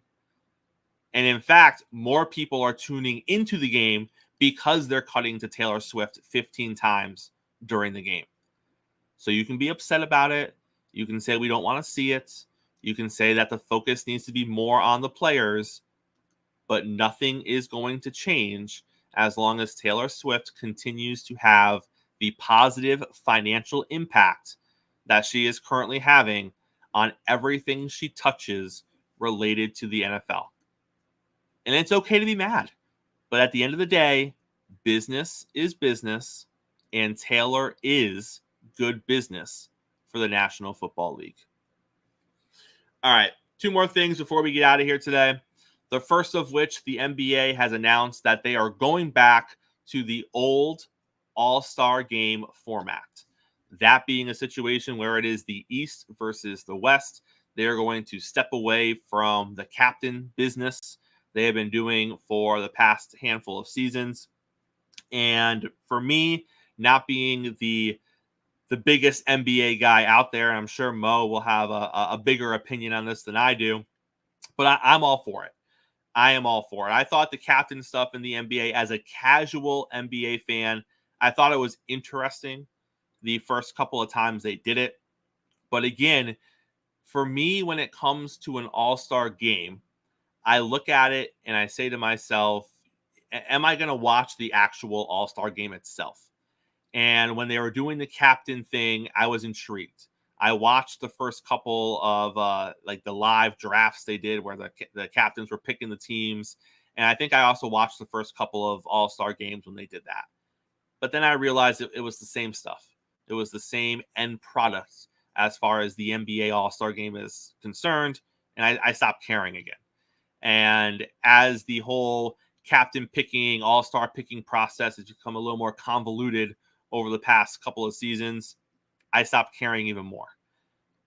And in fact, more people are tuning into the game because they're cutting to Taylor Swift 15 times during the game. So you can be upset about it. You can say we don't want to see it. You can say that the focus needs to be more on the players, but nothing is going to change as long as Taylor Swift continues to have the positive financial impact that she is currently having on everything she touches related to the NFL. And it's okay to be mad, but at the end of the day, business is business, and Taylor is good business for the National Football League. All right, 2 more things before we get out of here today. The first of which, the NBA has announced that they are going back to the old All-Star game format. That being a situation where it is the East versus the West. They are going to step away from the captain business they have been doing for the past handful of seasons. And for me, not being the biggest NBA guy out there, I'm sure Mo will have a bigger opinion on this than I do, but I'm all for it. I am all for it. I thought the captain stuff in the NBA, as a casual NBA fan, I thought it was interesting the first couple of times they did it. But again, for me, when it comes to an all-star game, I look at it and I say to myself, am I going to watch the actual all-star game itself? And when they were doing the captain thing, I was intrigued. I watched the first couple of like the live drafts they did where the captains were picking the teams. And I think I also watched the first couple of all-star games when they did that. But then I realized it was the same stuff. It was the same end product as far as the NBA all-star game is concerned. And I stopped caring again. And as the whole captain picking, all-star picking process has become a little more convoluted over the past couple of seasons, I stopped caring even more.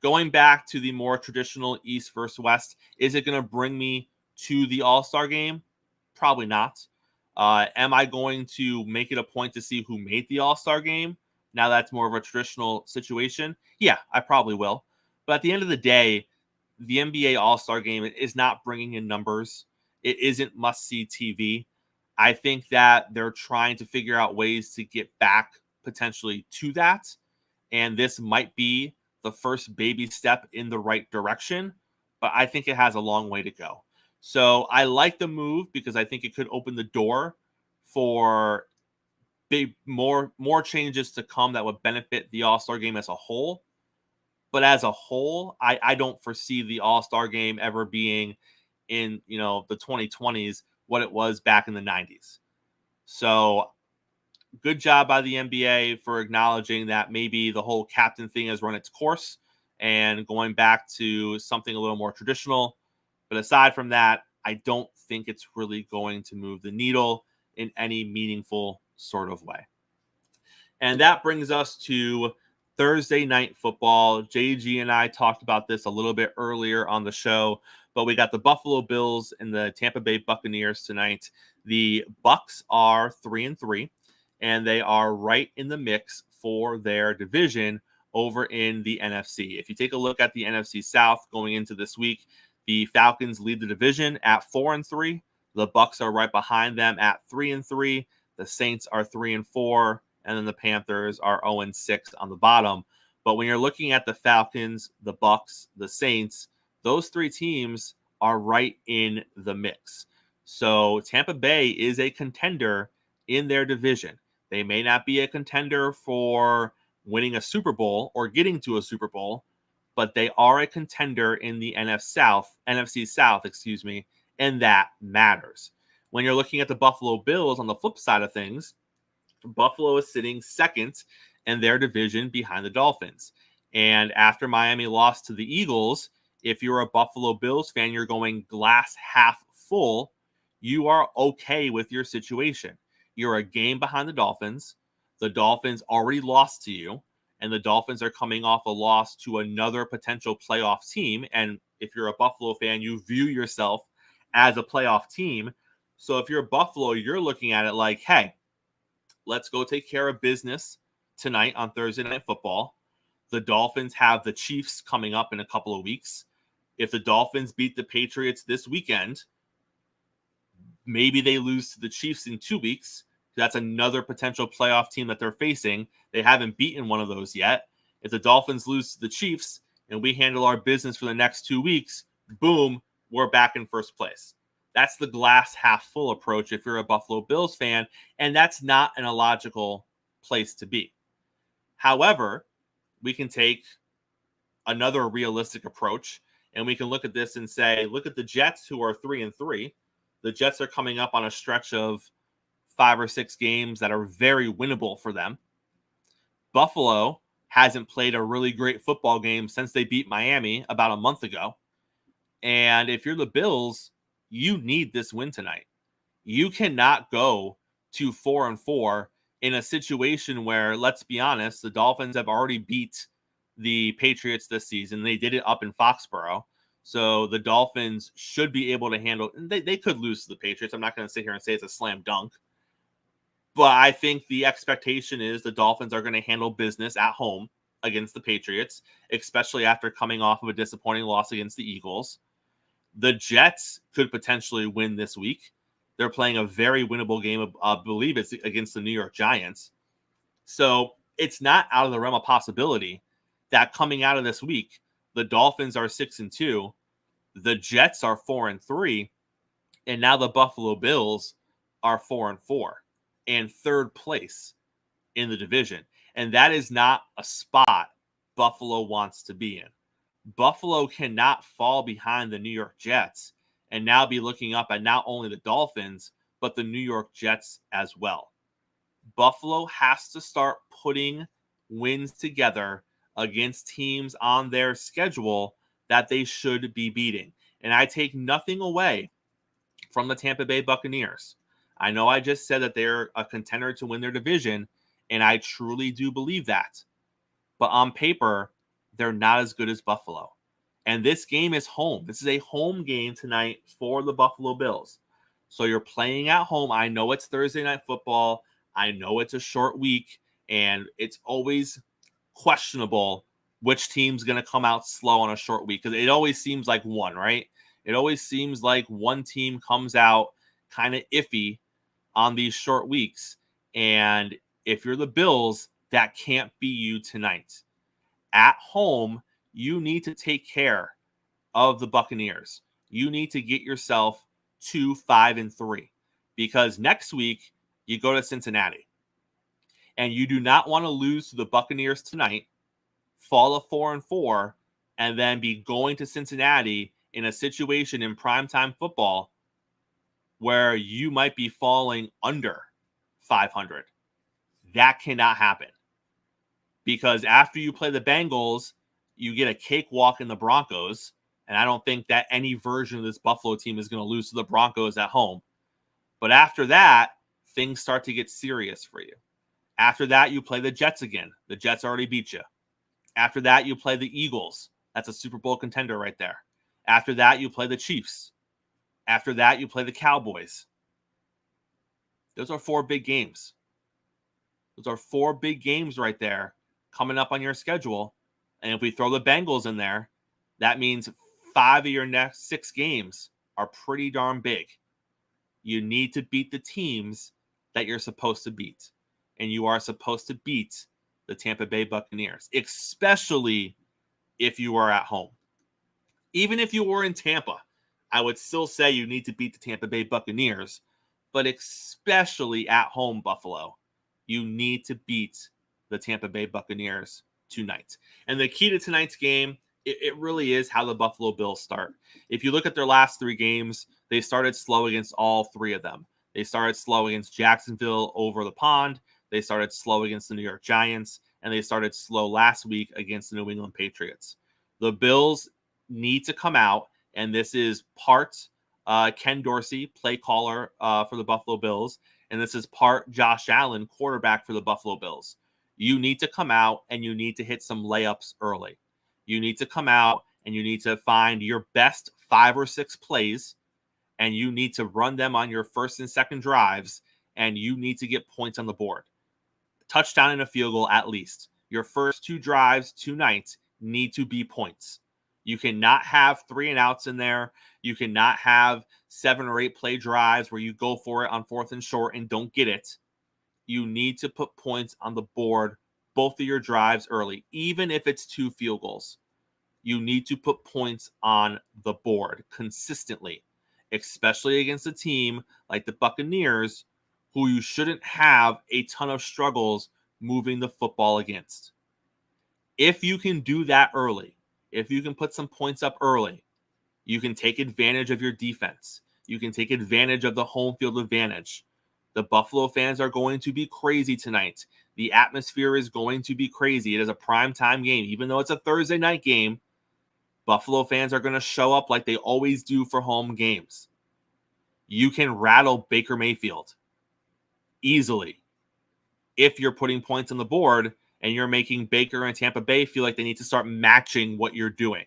Going back to the more traditional East versus West, is it going to bring me to the All-Star game? Probably not. Am I going to make it a point to see who made the All-Star game? Now that's more of a traditional situation. Yeah, I probably will. But at the end of the day, the NBA All-Star game is not bringing in numbers. It isn't must-see TV. I think that they're trying to figure out ways to get back potentially to that. And this might be the first baby step in the right direction, but I think it has a long way to go. So I like the move because I think it could open the door for big more changes to come that would benefit the All-Star game as a whole. But as a whole, I don't foresee the All-Star game ever being in, the 2020s what it was back in the 90s. So good job by the NBA for acknowledging that maybe the whole captain thing has run its course and going back to something a little more traditional. But aside from that, I don't think it's really going to move the needle in any meaningful sort of way. And that brings us to Thursday night football. JG and I talked about this a little bit earlier on the show, but we got the Buffalo Bills and the Tampa Bay Buccaneers tonight. The Bucs are 3-3, and they are right in the mix for their division over in the NFC. If you take a look at the NFC South going into this week, the Falcons lead the division at 4-3. The Bucs are right behind them at 3-3. The Saints are 3-4. And then the Panthers are 0-6 on the bottom. But when you're looking at the Falcons, the Bucs, the Saints, those three teams are right in the mix. So Tampa Bay is a contender in their division. They may not be a contender for winning a Super Bowl or getting to a Super Bowl, but they are a contender in the NFC South, and that matters. When you're looking at the Buffalo Bills on the flip side of things, Buffalo is sitting second in their division behind the Dolphins. And after Miami lost to the Eagles, if you're a Buffalo Bills fan, you're going glass half full. You are okay with your situation. You're a game behind the Dolphins. The Dolphins already lost to you, and the Dolphins are coming off a loss to another potential playoff team. And if you're a Buffalo fan, you view yourself as a playoff team. So if you're Buffalo, you're looking at it like, hey, let's go take care of business tonight on Thursday Night Football. The Dolphins have the Chiefs coming up in a couple of weeks. If the Dolphins beat the Patriots this weekend, maybe they lose to the Chiefs in 2 weeks. That's another potential playoff team that they're facing. They haven't beaten one of those yet. If the Dolphins lose to the Chiefs and we handle our business for the next 2 weeks, boom, we're back in first place. That's the glass half full approach if you're a Buffalo Bills fan, and that's not an illogical place to be. However, we can take another realistic approach, and we can look at this and say, look at the Jets who are 3-3. The Jets are coming up on a stretch of 5 or 6 games that are very winnable for them. Buffalo hasn't played a really great football game since they beat Miami about a month ago. And if you're the Bills, you need this win tonight. You cannot go to 4-4 in a situation where, let's be honest, the Dolphins have already beat the Patriots this season. They did it up in Foxborough. So the Dolphins should be able to handle, and they could lose to the Patriots. I'm not going to sit here and say it's a slam dunk. But I think the expectation is the Dolphins are going to handle business at home against the Patriots, especially after coming off of a disappointing loss against the Eagles. The Jets could potentially win this week. They're playing a very winnable game, I believe it's against the New York Giants. So it's not out of the realm of possibility that coming out of this week, the Dolphins are 6-2, the Jets are 4-3, and now the Buffalo Bills are 4-4 and third place in the division. And that is not a spot Buffalo wants to be in. Buffalo cannot fall behind the New York Jets and now be looking up at not only the Dolphins, but the New York Jets as well. Buffalo has to start putting wins together against teams on their schedule that they should be beating. And I take nothing away from the Tampa Bay Buccaneers. I know I just said that they're a contender to win their division, and I truly do believe that. But on paper, they're not as good as Buffalo. And this game is home. This is a home game tonight for the Buffalo Bills. So you're playing at home. I know it's Thursday Night Football. I know it's a short week, and it's always questionable which team's going to come out slow on a short week, because it always seems like one, right? It always seems like one team comes out kind of iffy on these short weeks. And if you're the Bills, that can't be you tonight. At home, you need to take care of the Buccaneers. You need to get yourself to 5-3, because next week you go to Cincinnati, and you do not want to lose to the Buccaneers tonight fall to 4-4, and then be going to Cincinnati in a situation in primetime football where you might be falling under 500. That cannot happen. Because after you play the Bengals, you get a cakewalk in the Broncos. And I don't think that any version of this Buffalo team is going to lose to the Broncos at home. But after that, things start to get serious for you. After that, you play the Jets again. The Jets already beat you. After that, you play the Eagles. That's a Super Bowl contender right there. After that, you play the Chiefs. After that, you play the Cowboys. Those are 4 big games. Those are 4 big games right there coming up on your schedule. And if we throw the Bengals in there, that means 5 of your next 6 games are pretty darn big. You need to beat the teams that you're supposed to beat. And you are supposed to beat the Tampa Bay Buccaneers, especially if you are at home. Even if you were in Tampa, I would still say you need to beat the Tampa Bay Buccaneers, but especially at home, Buffalo, you need to beat the Tampa Bay Buccaneers tonight. And the key to tonight's game, it really is how the Buffalo Bills start. If you look at their last 3 games, they started slow against all 3 of them. They started slow against Jacksonville over the pond. They started slow against the New York Giants, and they started slow last week against the New England Patriots. The Bills need to come out, and this is part Ken Dorsey, play caller for the Buffalo Bills, and this is part Josh Allen, quarterback for the Buffalo Bills. You need to come out, and you need to hit some layups early. You need to come out, and you need to find your best 5 or 6 plays, and you need to run them on your first and second drives, and you need to get points on the board. Touchdown and a field goal at least. Your first 2 drives tonight need to be points. You cannot have 3 and outs in there. You cannot have 7 or 8 play drives where you go for it on 4th and short and don't get it. You need to put points on the board both of your drives early, even if it's 2 field goals. You need to put points on the board consistently, especially against a team like the Buccaneers, who you shouldn't have a ton of struggles moving the football against. If you can do that early, if you can put some points up early, you can take advantage of your defense. You can take advantage of the home field advantage. The Buffalo fans are going to be crazy tonight. The atmosphere is going to be crazy. It is a primetime game. Even though it's a Thursday night game, Buffalo fans are going to show up like they always do for home games. You can rattle Baker Mayfield easily if you're putting points on the board and you're making Baker and Tampa Bay feel like they need to start matching what you're doing.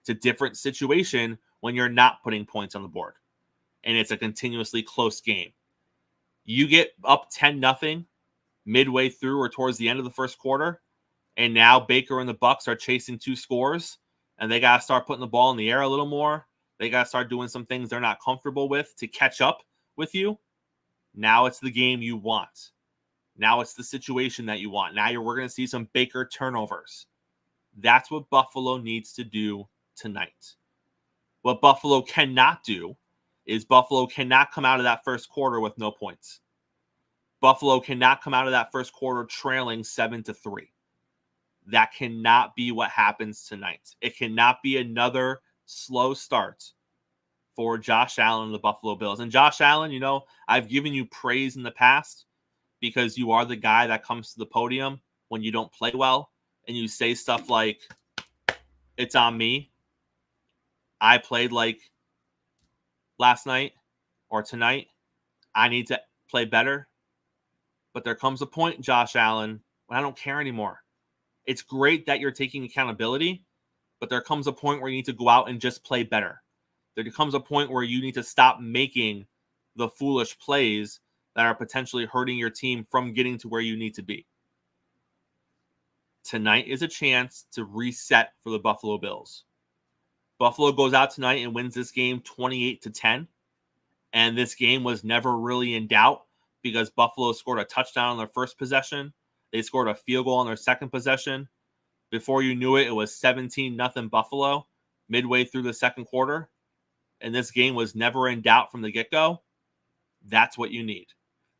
It's a different situation when you're not putting points on the board and it's a continuously close game. You get up 10-0 midway through or towards the end of the first quarter, and now Baker and the Bucs are chasing 2 scores, and they got to start putting the ball in the air a little more. They got to start doing some things they're not comfortable with to catch up with you. Now it's the game you want. Now it's the situation that you want. Now we're going to see some Baker turnovers. That's what Buffalo needs to do tonight. What Buffalo cannot do is Buffalo cannot come out of that first quarter with no points. Buffalo cannot come out of that first quarter trailing 7-3. That cannot be what happens tonight. It cannot be another slow start for Josh Allen and the Buffalo Bills. And Josh Allen, you know, I've given you praise in the past because you are the guy that comes to the podium when you don't play well and you say stuff like, it's on me. I played like last night or tonight. I need to play better. But there comes a point, Josh Allen, when I don't care anymore. It's great that you're taking accountability, but there comes a point where you need to go out and just play better. There comes a point where you need to stop making the foolish plays that are potentially hurting your team from getting to where you need to be. Tonight is a chance to reset for the Buffalo Bills. Buffalo goes out tonight and wins this game 28-10. And this game was never really in doubt because Buffalo scored a touchdown on their first possession. They scored a field goal on their second possession. Before you knew it, it was 17-0 Buffalo midway through the second quarter. And this game was never in doubt from the get-go. That's what you need.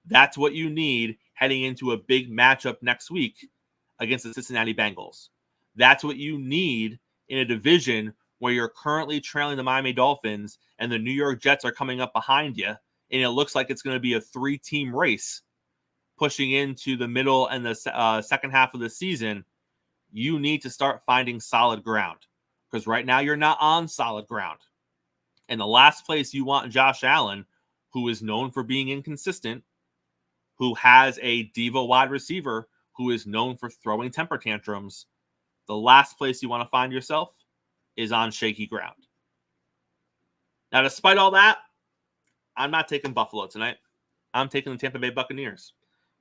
That's what you need heading into a big matchup next week against the Cincinnati Bengals. That's what you need in a division where you're currently trailing the Miami Dolphins and the New York Jets are coming up behind you, and it looks like it's going to be a 3-team race pushing into the middle and the second half of the season. You need to start finding solid ground, because right now you're not on solid ground. And the last place you want Josh Allen, who is known for being inconsistent, who has a diva wide receiver who is known for throwing temper tantrums, the last place you want to find yourself is on shaky ground. Now, despite all that, I'm not taking Buffalo tonight. I'm taking the Tampa Bay Buccaneers,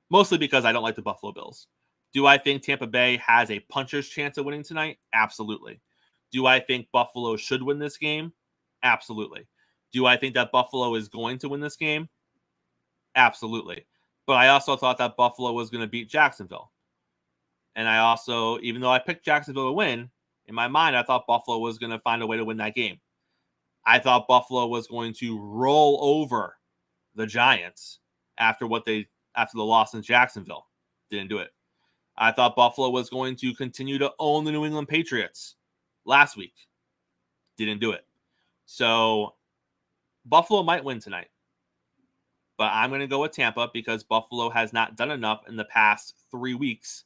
mostly because I don't like the Buffalo Bills. Do I think Tampa Bay has a puncher's chance of winning tonight? Absolutely. Do I think Buffalo should win this game? Absolutely. Do I think that Buffalo is going to win this game? Absolutely. But I also thought that Buffalo was going to beat Jacksonville. And I also, even though I picked Jacksonville to win, in my mind, I thought Buffalo was going to find a way to win that game. I thought Buffalo was going to roll over the Giants after the loss in Jacksonville. Didn't do it. I thought Buffalo was going to continue to own the New England Patriots last week. Didn't do it. So Buffalo might win tonight. But I'm going to go with Tampa because Buffalo has not done enough in the past 3 weeks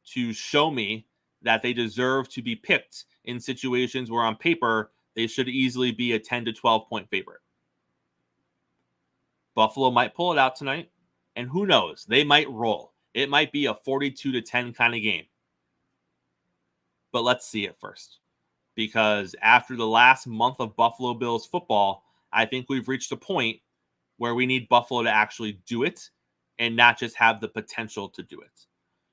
to show me that they deserve to be picked in situations where on paper they should easily be a 10 to 12 point favorite. Buffalo might pull it out tonight, and who knows? They might roll. It might be a 42-10 kind of game. But let's see it first. Because after the last month of Buffalo Bills football, I think we've reached a point where we need Buffalo to actually do it and not just have the potential to do it.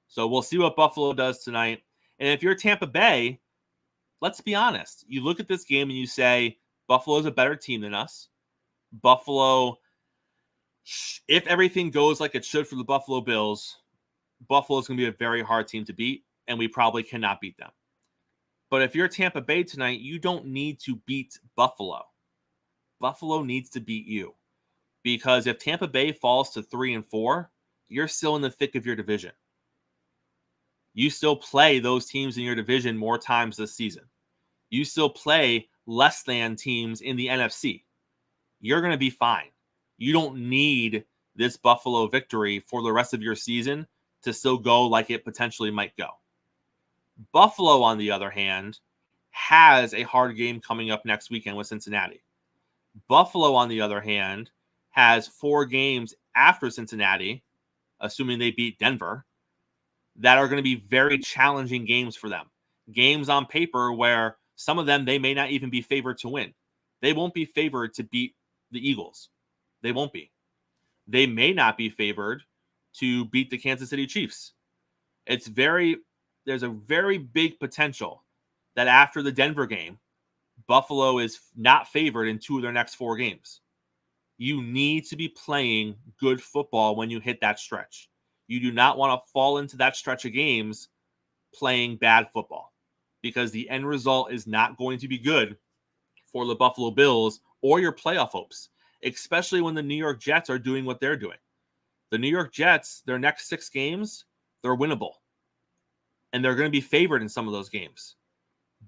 So we'll see what Buffalo does tonight. And if you're Tampa Bay, let's be honest. You look at this game and you say, Buffalo's a better team than us. Buffalo, if everything goes like it should for the Buffalo Bills, Buffalo's going to be a very hard team to beat, and we probably cannot beat them. But if you're Tampa Bay tonight, you don't need to beat Buffalo. Buffalo needs to beat you. Because if Tampa Bay falls to 3-4, you're still in the thick of your division. You still play those teams in your division more times this season. You still play less than teams in the NFC. You're going to be fine. You don't need this Buffalo victory for the rest of your season to still go like it potentially might go. Buffalo, on the other hand, has a hard game coming up next weekend with Cincinnati. Buffalo, on the other hand, has 4 games after Cincinnati, assuming they beat Denver, that are going to be very challenging games for them. Games on paper where some of them they may not even be favored to win. They won't be favored to beat the Eagles. They won't be. They may not be favored to beat the Kansas City Chiefs. There's a very big potential that after the Denver game, Buffalo is not favored in 2 of their next 4 games. You need to be playing good football when you hit that stretch. You do not want to fall into that stretch of games playing bad football, because the end result is not going to be good for the Buffalo Bills or your playoff hopes, especially when the New York Jets are doing what they're doing. The New York Jets, their next 6 games, they're winnable. And they're going to be favored in some of those games.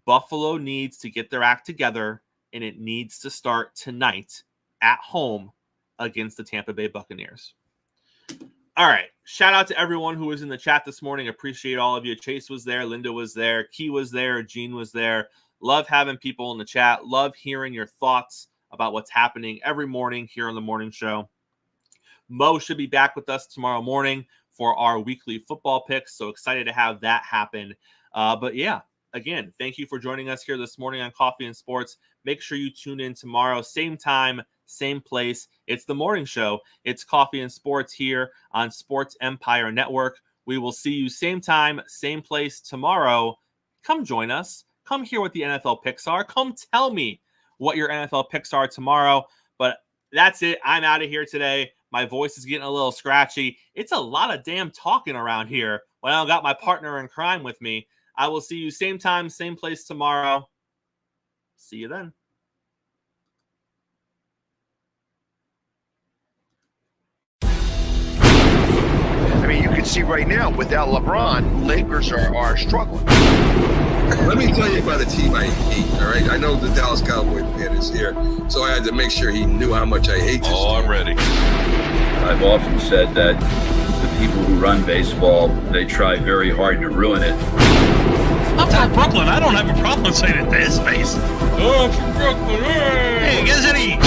Buffalo needs to get their act together, and it needs to start tonight at home against the Tampa Bay Buccaneers. All right. Shout out to everyone who was in the chat this morning. Appreciate all of you. Chase was there. Linda was there. Key was there. Gene was there. Love having people in the chat. Love hearing your thoughts about what's happening every morning here on the morning show. Mo should be back with us tomorrow morning for our weekly football picks. So excited to have that happen. But yeah, again, thank you for joining us here this morning on Coffee and Sports. Make sure you tune in tomorrow, same time, same place. It's the morning show. It's Coffee and Sports here on Sports Empire Network. We will see you same time, same place tomorrow. Come join us. Come hear what the NFL picks are. Come tell me what your NFL picks are tomorrow. But that's it. I'm out of here today. My voice is getting a little scratchy. It's a lot of damn talking around here when I don't got my partner in crime with me. I will see you same time, same place tomorrow. See you then. I mean, you could see right now, without LeBron, Lakers are struggling. Let me tell you about a team I hate, all right? I know the Dallas Cowboy fan is here, so I had to make sure he knew how much I hate this team. I'm ready. I've often said that the people who run baseball, they try very hard to ruin it. I'm from Brooklyn. I don't have a problem saying it to his face. Oh, I'm from Brooklyn. Hey, you guys any